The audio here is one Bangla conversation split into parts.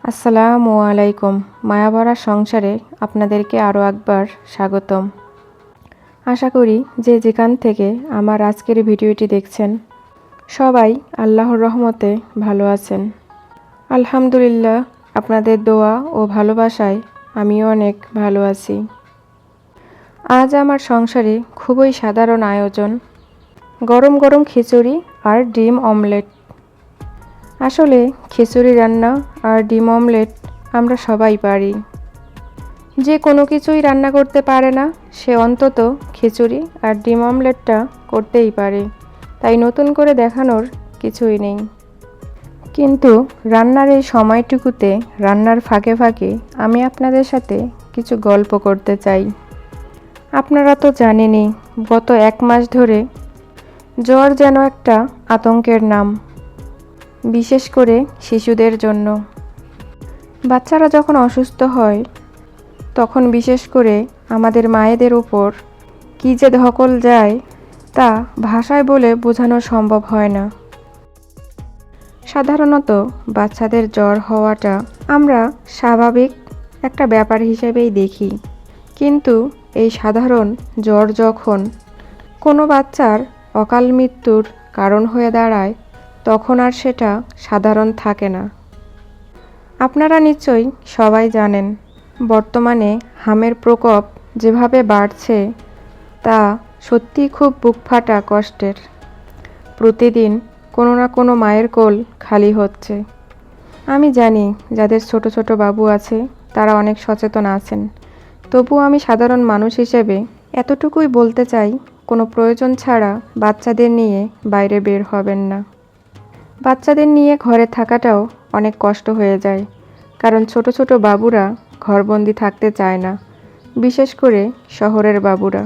আসসালামু আলাইকুম। মায়াভরা সংসারে আপনাদেরকে আরও একবার স্বাগতম। আশা করি যে যেখান থেকে আমার আজকের ভিডিওটি দেখছেন সবাই আল্লাহর রহমতে ভালো আছেন। আলহামদুলিল্লাহ, আপনাদের দোয়া ও ভালোবাসায় আমিও অনেক ভালো আছি। আজ আমার সংসারে খুবই সাধারণ আয়োজন, গরম গরম খিচুড়ি আর ডিম অমলেট। আসলে খিচুড়ি রান্না আর ডিম অমলেট আমরা সবাই পারি। যে কোনো কিছুই রান্না করতে পারে না সে অন্তত খিচুড়ি আর ডিম অমলেটটা করতেই পারে, তাই নতুন করে দেখানোর কিছুই নেই। কিন্তু রান্নার এই সময়টুকুতে রান্নার ফাঁকে ফাঁকে আমি আপনাদের সাথে কিছু গল্প করতে চাই। আপনারা তো জানেনই, গত 1 মাস ধরে জ্বর যেন একটা আতঙ্কের নাম, বিশেষ করে শিশুদের জন্য। বাচ্চারা যখন অসুস্থ হয় তখন বিশেষ করে আমাদের মায়েদের উপর কী যে ধকল যায় তা ভাষায় বলে বোঝানো সম্ভব হয় না। সাধারণত বাচ্চাদের জ্বর হওয়াটা আমরা স্বাভাবিক একটা ব্যাপার হিসেবেই দেখি, কিন্তু এই সাধারণ জ্বর যখন কোনো বাচ্চার অকাল মৃত্যুর কারণ হয়ে দাঁড়ায় তখন আর সেটা সাধারণ থাকে না। আপনারা নিশ্চয়ই সবাই জানেন, বর্তমানে হামের প্রকোপ যেভাবে বাড়ছে তা সত্যিই খুব বুকফাটা কষ্টের। প্রতিদিন কোনো না কোনো মায়ের কোল খালি হচ্ছে। আমি জানি যাদের ছোট ছোট বাবু আছে তারা অনেক সচেতন আছেন, তবুও আমি সাধারণ মানুষ হিসেবে এতটুকুই বলতে চাই, কোনো প্রয়োজন ছাড়া বাচ্চাদের নিয়ে বাইরে বের হবেন না। বাচ্চাদের নিয়ে ঘরে থাকাটাও অনেক কষ্ট হয়ে যায়, কারণ ছোট ছোট বাবুরা ঘরবন্দি থাকতে চায় না, বিশেষ করে শহরের বাবুরা।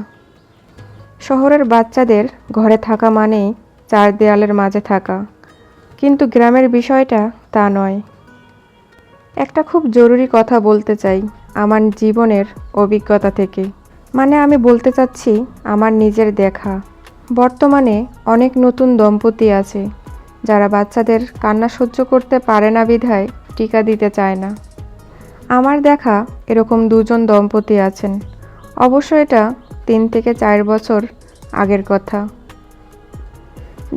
শহরের বাচ্চাদের ঘরে থাকা মানেই 4 দেয়ালের মাঝে থাকা, কিন্তু গ্রামের বিষয়টা তা নয়। একটা খুব জরুরি কথা বলতে চাই আমার জীবনের অভিজ্ঞতা থেকে, মানে আমি বলতে চাচ্ছি আমার নিজের দেখা। বর্তমানে অনেক নতুন দম্পতি আছে যারা বাচ্চাদের কান্না সহ্য করতে পারে না বিধায় টিকা দিতে চায় না। আমার দেখা এরকম 2 জন দম্পতি আছেন, অবশ্য এটা 3 থেকে 4 বছর আগের কথা।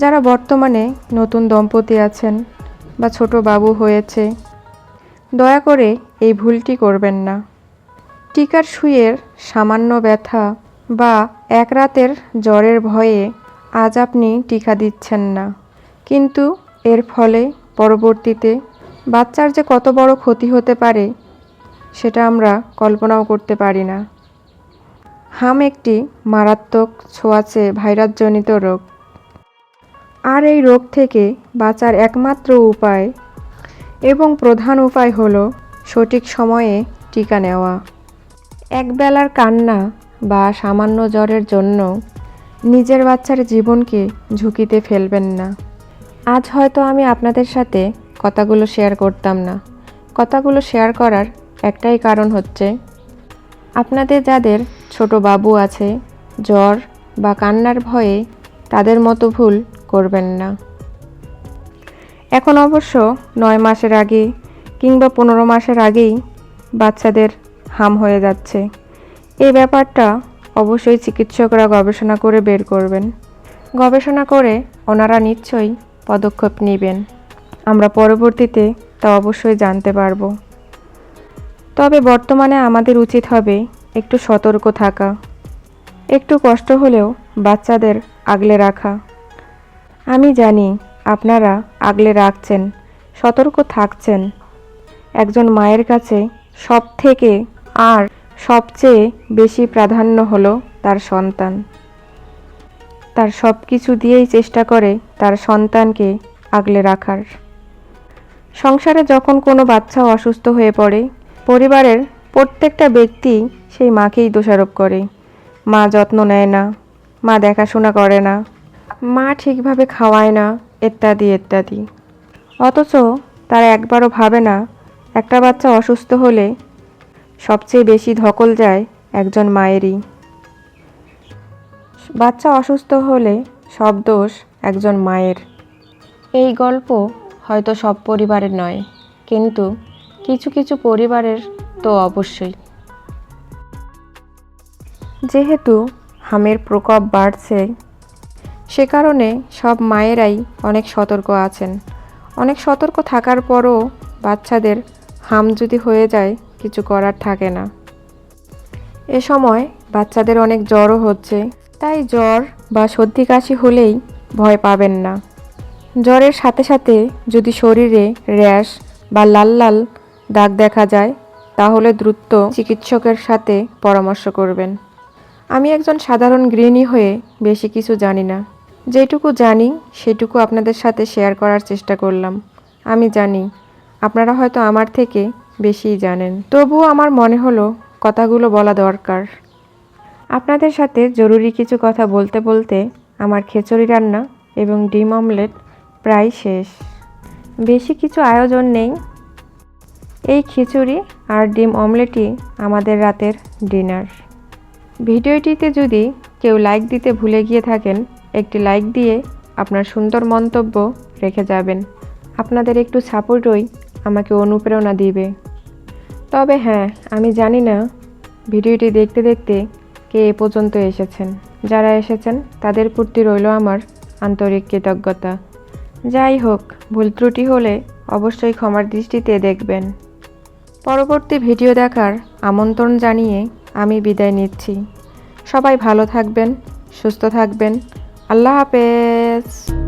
যারা বর্তমানে নতুন দম্পতি আছেন বা ছোট বাবু হয়েছে, দয়া করে এই ভুলটি করবেন না। টিকার সুইয়ের সামান্য ব্যথা বা 1 রাতের জ্বরের ভয়ে আজ আপনি টিকা দিচ্ছেন না, কিন্তু এর ফলে পরবর্তীতে বাচ্চার যে কত বড় ক্ষতি হতে পারে সেটা আমরা কল্পনাও করতে পারি না। হাম একটি মারাত্মক ছোঁয়াচে ভাইরাসজনিত রোগ, আর এই রোগ থেকে বাঁচার একমাত্র উপায় এবং প্রধান উপায় হলো সঠিক সময়ে টিকা নেওয়া। একবেলার কান্না বা সামান্য জ্বরের জন্য নিজের বাচ্চার জীবনকে ঝুঁকিতে ফেলবেন না। আজ হয়তো আমি আপনাদের সাথে কথাগুলো শেয়ার করতাম না। কথাগুলো শেয়ার করার একটাই কারণ হচ্ছে, আপনাদের যাদের ছোট বাবু আছে, জ্বর বা কান্নার ভয়ে তাদের মতো ভুল করবেন না। এখন অবশ্য 9 মাসের আগে কিংবা 15 মাসের আগেই বাচ্চাদের হাম হয়ে যাচ্ছে। এই ব্যাপারটা অবশ্যই চিকিৎসকরা গবেষণা করে বের করবেন। গবেষণা করে ওনারা নিশ্চয়ই পদক্ষেপ নেবেন, আমরা পরবর্তীতে তা অবশ্যই জানতে পারবো। তবে বর্তমানে আমাদের উচিত হবে একটু সতর্ক থাকা, একটু কষ্ট হলেও বাচ্চাদের আগলে রাখা। আমি জানি আপনারা আগলে রাখছেন, সতর্ক থাকছেন। একজন মায়ের কাছে সবথেকে আর সবচেয়ে বেশি প্রাধান্য হলো তার সন্তান। তার সব কিছু দিয়েই চেষ্টা করে তার সন্তানকে আগলে রাখার। সংসারে যখন কোনো বাচ্চা অসুস্থ হয়ে পড়ে, পরিবারের প্রত্যেকটা ব্যক্তি সেই মাকেই দোষারোপ করে। মা যত্ন নেয় না, মা দেখাশোনা করে না, মা ঠিকভাবে খাওয়ায় না, ইত্যাদি ইত্যাদি। অথচ তারা একবারও ভাবে না একটা বাচ্চা অসুস্থ হলে সবচেয়ে বেশি ধকল যায় একজন মায়েরই। বাচ্চা অসুস্থ হলে সব দোষ একজন মায়ের। এই গল্প হয়তো সব পরিবারের নয়, কিন্তু কিছু কিছু পরিবারের তো অবশ্যই। যেহেতু হামের প্রকোপ বাড়ছে, সে কারণে সব মায়েরাই অনেক সতর্ক আছেন। অনেক সতর্ক থাকার পরও বাচ্চাদের হাম যদি হয়ে যায়, কিছু করার থাকে না। এ সময় বাচ্চাদের অনেক জ্বরও হচ্ছে, তাই জ্বর বা সর্দি কাশি হলেই ভয় পাবেন না। জ্বরের সাথে সাথে যদি শরীরে র্যাশ বা লাল লাল দাগ দেখা যায়, তাহলে দ্রুত চিকিৎসকের সাথে পরামর্শ করবেন। আমি একজন সাধারণ গৃহিণী হয়ে বেশি কিছু জানি না। যেটুকু জানি সেটুকু আপনাদের সাথে শেয়ার করার চেষ্টা করলাম। আমি জানি আপনারা হয়তো আমার থেকে বেশিই জানেন, তবুও আমার মনে হলো কথাগুলো বলা দরকার। আপনাদের সাথে জরুরি কিছু কথা বলতে বলতে আমার খিচুড়ি রান্না এবং ডিম অমলেট প্রায় শেষ। বেশি কিছু আয়োজন নেই, এই খিচুড়ি আর ডিম অমলেটই আমাদের রাতের ডিনার। ভিডিওটিতে যদি কেউ লাইক দিতে ভুলে গিয়ে থাকেন, একটি লাইক দিয়ে আপনার সুন্দর মন্তব্য রেখে যাবেন। আপনাদের একটু সাপোর্টই আমাকে অনুপ্রেরণা দিবে। তবে হ্যাঁ, আমি জানি না ভিডিওটি দেখতে দেখতে কে এ পর্যন্ত এসেছেন। যারা এসেছেন তাদের প্রতি রইল আমার আন্তরিক কৃতজ্ঞতা। যাই হোক, ভুল ত্রুটি হলে অবশ্যই ক্ষমার দৃষ্টিতে দেখবেন। পরবর্তী ভিডিও দেখার আমন্ত্রণ জানিয়ে আমি বিদায় নিচ্ছি। সবাই ভালো থাকবেন, সুস্থ থাকবেন। আল্লাহ হাফেজ।